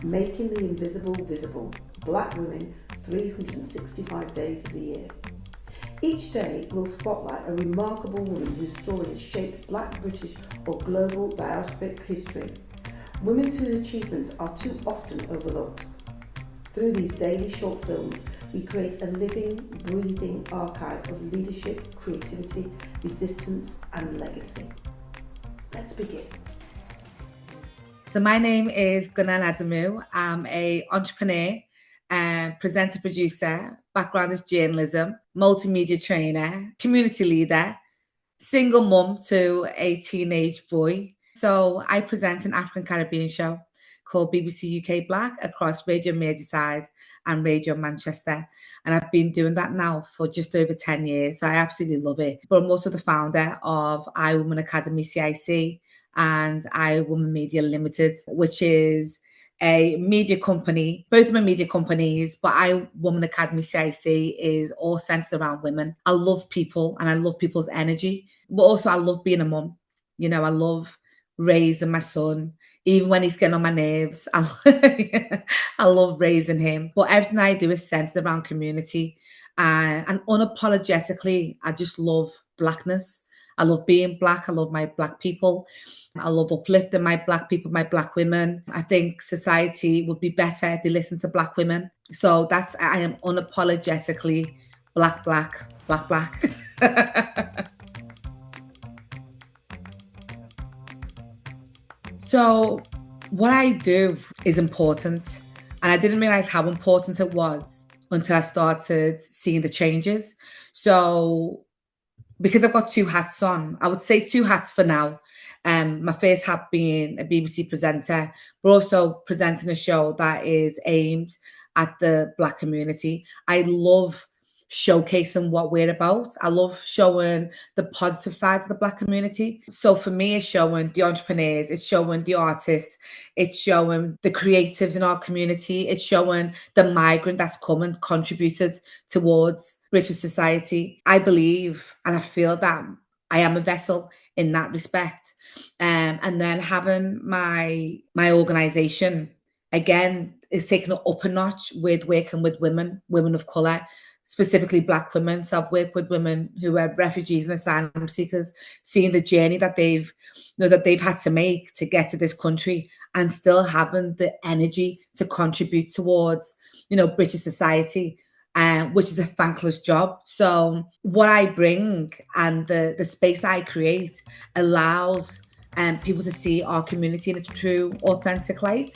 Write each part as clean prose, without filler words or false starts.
Making the invisible visible. Black women, 365 days of the year. Each day will spotlight a remarkable woman whose story has shaped Black, British or global diasporic history. Women whose achievements are too often overlooked. Through these daily short films, we create a living, breathing archive of leadership, creativity, resistance and legacy. Let's begin. So my name is Ngunan Adamu. I'm an entrepreneur, presenter, producer, background is journalism, multimedia trainer, community leader, single mum to a teenage boy. So I present an African Caribbean show called BBC UK Black across Radio Merseyside and Radio Manchester. And I've been doing that now for just over 10 years. So I absolutely love it. But I'm also the founder of iWoman Academy CIC and iWoman Media Limited, which is a media company. Both of them are media companies, but iWoman Academy CIC is all centered around women. I love people and I love people's energy, but also I love being a mum. You know, I love raising my son, even when he's getting on my nerves. I love raising him. But everything I do is centered around community. And unapologetically, I just love Blackness. I love being Black. I love my Black people. I love uplifting my Black people, my Black women. I think society would be better if they listened to Black women. So I am unapologetically Black, Black, Black, Black. So what I do is important. And I didn't realize how important it was until I started seeing the changes. So because I've got two hats on, I would say two hats for now. My first hat being a BBC presenter, but also presenting a show that is aimed at the Black community. I love showcasing what we're about. I love showing the positive sides of the Black community. So for me, it's showing the entrepreneurs, it's showing the artists, it's showing the creatives in our community, it's showing the migrant that's come and contributed towards British society. I believe and I feel that I am a vessel in that respect. And then having my organization again is taking it up a notch with working with women of color, specifically Black women. So I've worked with women who are refugees and asylum seekers, seeing the journey that they've had to make to get to this country and still having the energy to contribute towards, British society. Which is a thankless job. So what I bring and the space that I create allows people to see our community in its true, authentic light.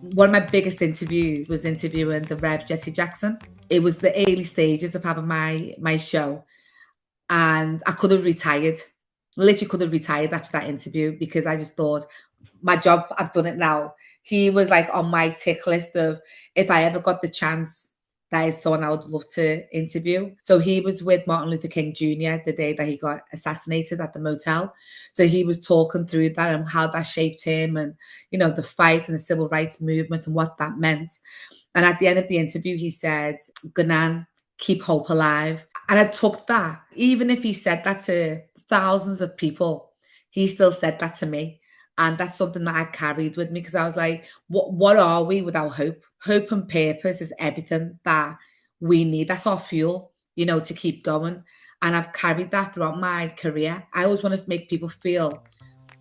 One of my biggest interviews was interviewing the Rev Jessie Jackson. It was the early stages of having my show, and I could have retired. Literally could have retired after that interview because I just thought, my job, I've done it now. He was like on my tick list of if I ever got the chance, that is someone I would love to interview. So he was with Martin Luther King Jr. the day that he got assassinated at the motel. So he was talking through that and how that shaped him and, the fight and the civil rights movement and what that meant. And at the end of the interview, he said, Ngunan, keep hope alive. And I took that. Even if he said that to thousands of people, he still said that to me. And that's something that I carried with me because I was like, what are we without hope? Hope and purpose is everything that we need. That's our fuel, to keep going. And I've carried that throughout my career. I always want to make people feel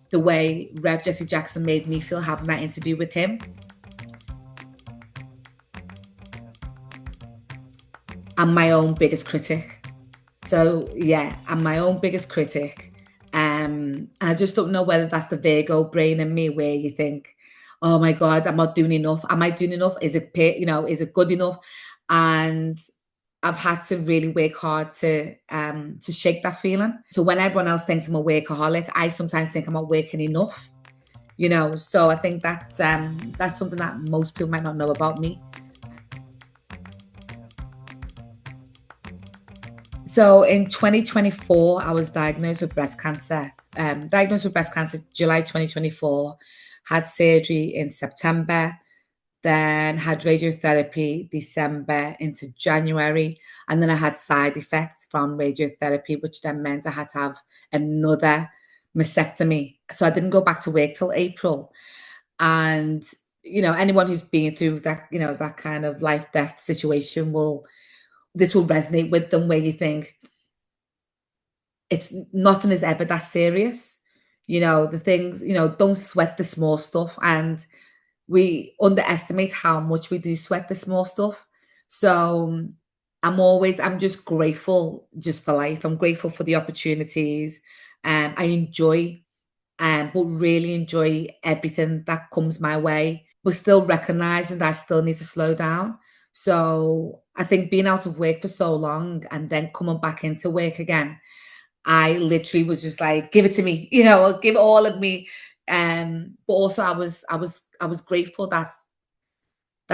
the way Rev Jessie Jackson made me feel having that interview with him. I'm my own biggest critic. So yeah, I'm my own biggest critic. And I just don't know whether that's the Virgo brain in me where you think, oh my God, I'm not doing enough. Am I doing enough? Is it, is it good enough? And I've had to really work hard to shake that feeling. So when everyone else thinks I'm a workaholic, I sometimes think I'm not working enough, So I think that's something that most people might not know about me. So in 2024, I was diagnosed with breast cancer. July 2024, had surgery in September, then had radiotherapy December into January. And then I had side effects from radiotherapy, which then meant I had to have another mastectomy. So I didn't go back to work till April. And, anyone who's been through that, that kind of life death situation this will resonate with them, where you think it's nothing is ever that serious. The things, don't sweat the small stuff. And we underestimate how much we do sweat the small stuff. So I'm just grateful just for life. I'm grateful for the opportunities. I enjoy, but really enjoy everything that comes my way, but still recognizing that I still need to slow down. So I think being out of work for so long and then coming back into work again, I literally was just like, give it to me, give all of me. But also I was grateful that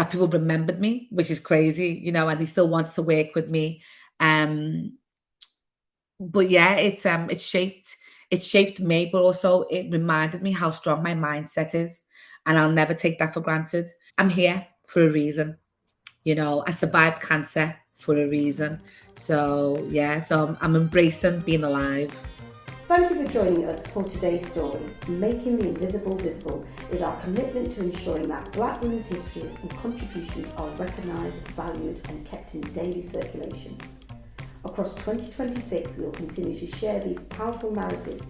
people remembered me, which is crazy, and they still wants to work with me. But yeah, it shaped me, but also it reminded me how strong my mindset is, and I'll never take that for granted. I'm here for a reason. I survived cancer for a reason. So yeah, so I'm embracing being alive. Thank you for joining us for today's story. Making the invisible visible is our commitment to ensuring that Black women's histories and contributions are recognised, valued and kept in daily circulation. Across 2026, we will continue to share these powerful narratives,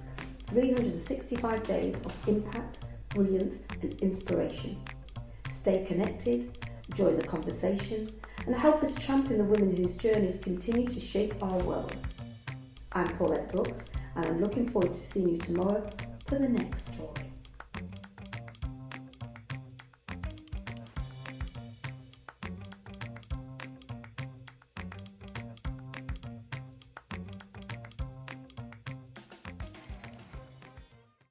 365 days of impact, brilliance and inspiration. Stay connected, join the conversation and help us champion the women whose journeys continue to shape our world. I'm Paulette Brooks and I'm looking forward to seeing you tomorrow for the next story.